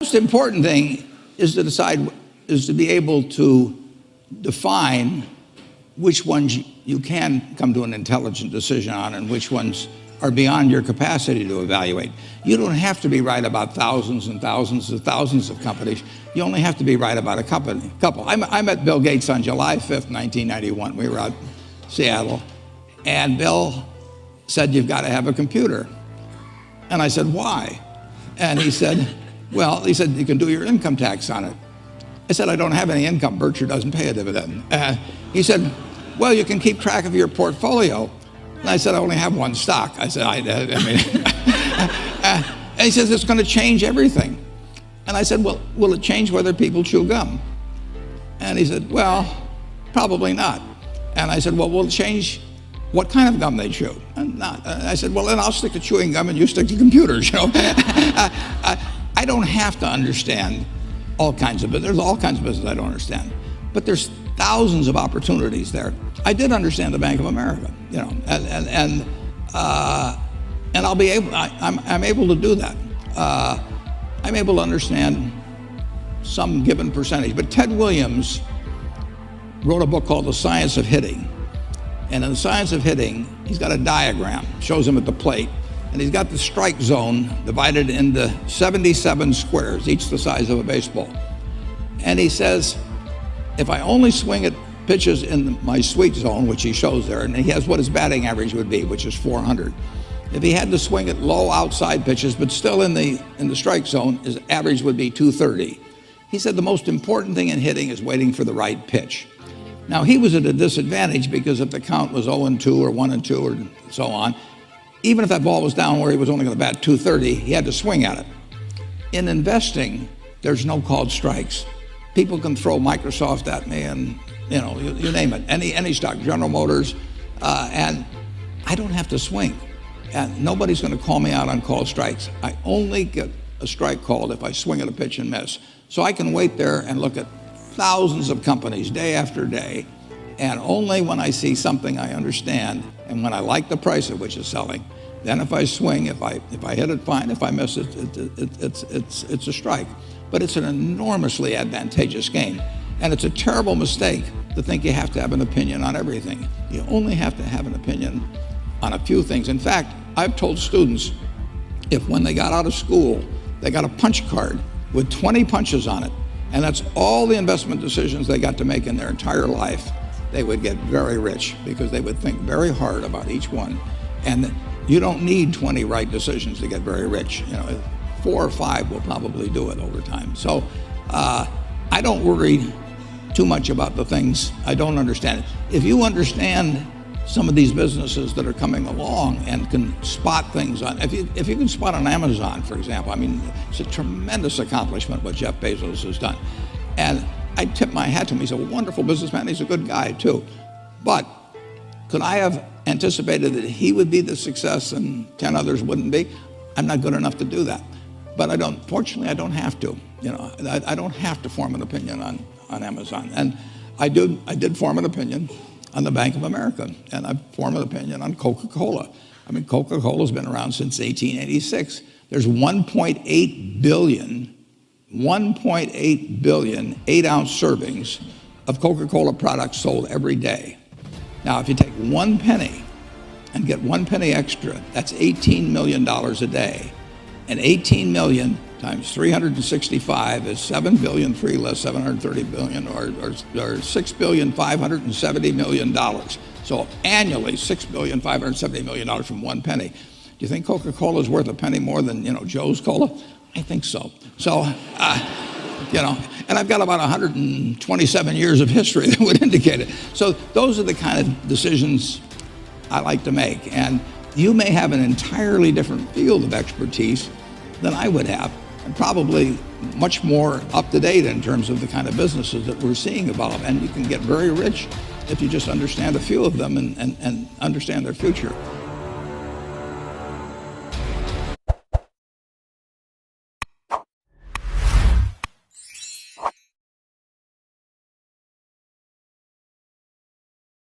most important thing is to be able to define which ones you can come to an intelligent decision on and which ones are beyond your capacity to evaluate. You don't have to be right about thousands and thousands and thousands of companies. You only have to be right about a couple. I met Bill Gates on July 5th, 1991. We were out in Seattle, and Bill said, "You've got to have a computer." And I said, "Why?" And he said, "Well," he said, "you can do your income tax on it." I said, "I don't have any income. Berkshire doesn't pay a dividend." He said, "Well, you can keep track of your portfolio." And I said, "I only have one stock." I said, and he says, "It's going to change everything." And I said, "Well, will it change whether people chew gum?" And he said, "Well, probably not." And I said, "Well, will it change what kind of gum they chew?" And not. And I said, "Well, then I'll stick to chewing gum and you stick to computers, you know." I don't have to understand all kinds of business. There's all kinds of business I don't understand. But there's thousands of opportunities there. I did understand the Bank of America, you know, and I'll be able. I'm able to do that. I'm able to understand some given percentage. But Ted Williams wrote a book called The Science of Hitting, and in The Science of Hitting, he's got a diagram, shows him at the plate, and he's got the strike zone divided into 77 squares, each the size of a baseball. And he says, if I only swing at pitches in my sweet zone, which he shows there, and he has what his batting average would be, which is 400. If he had to swing at low outside pitches, but still in the strike zone, his average would be 230. He said the most important thing in hitting is waiting for the right pitch. Now, he was at a disadvantage because if the count was 0-2 or 1-2 or so on, even if that ball was down where he was only going to bat 230, he had to swing at it. In investing, there's no called strikes. People can throw Microsoft at me and, you know, you name it, any stock, General Motors, and I don't have to swing. And nobody's going to call me out on called strikes. I only get a strike called if I swing at a pitch and miss. So I can wait there and look at thousands of companies day after day, and only when I see something I understand and when I like the price at which it's selling, then if I swing, if I hit it, fine. If I miss it, it's a strike. But it's an enormously advantageous game. And it's a terrible mistake to think you have to have an opinion on everything. You only have to have an opinion on a few things. In fact, I've told students, if when they got out of school, they got a punch card with 20 punches on it, and that's all the investment decisions they got to make in their entire life, they would get very rich because they would think very hard about each one. And you don't need 20 right decisions to get very rich. You know, 4 or 5 will probably do it over time. So I don't worry too much about the things I don't understand. If you understand some of these businesses that are coming along and can spot things on, if you can spot on Amazon, for example, I mean, it's a tremendous accomplishment what Jeff Bezos has done. And I tip my hat to him. He's a wonderful businessman. He's a good guy too. But could I have anticipated that he would be the success and 10 others wouldn't be? I'm not good enough to do that. But fortunately, I don't have to. You know, I don't have to form an opinion on Amazon. And I did form an opinion on the Bank of America, and I've formed an opinion on Coca-Cola. I mean, Coca-Cola's been around since 1886. There's 1.8 billion 8-ounce servings of Coca-Cola products sold every day. Now, if you take 1 penny and get 1 penny extra, that's $18 million a day. And 18 million times 365 is 7 billion, 3 less 730 billion, or $6,570,000,000. So annually, $6,570,000,000 from 1 penny. Do you think Coca-Cola is worth a penny more than, you know, Joe's Cola? I think so. So, you know, and I've got about 127 years of history that would indicate it. So those are the kind of decisions I like to make. And you may have an entirely different field of expertise than I would have, and probably much more up to date in terms of the kind of businesses that we're seeing evolve. And you can get very rich if you just understand a few of them and understand their future.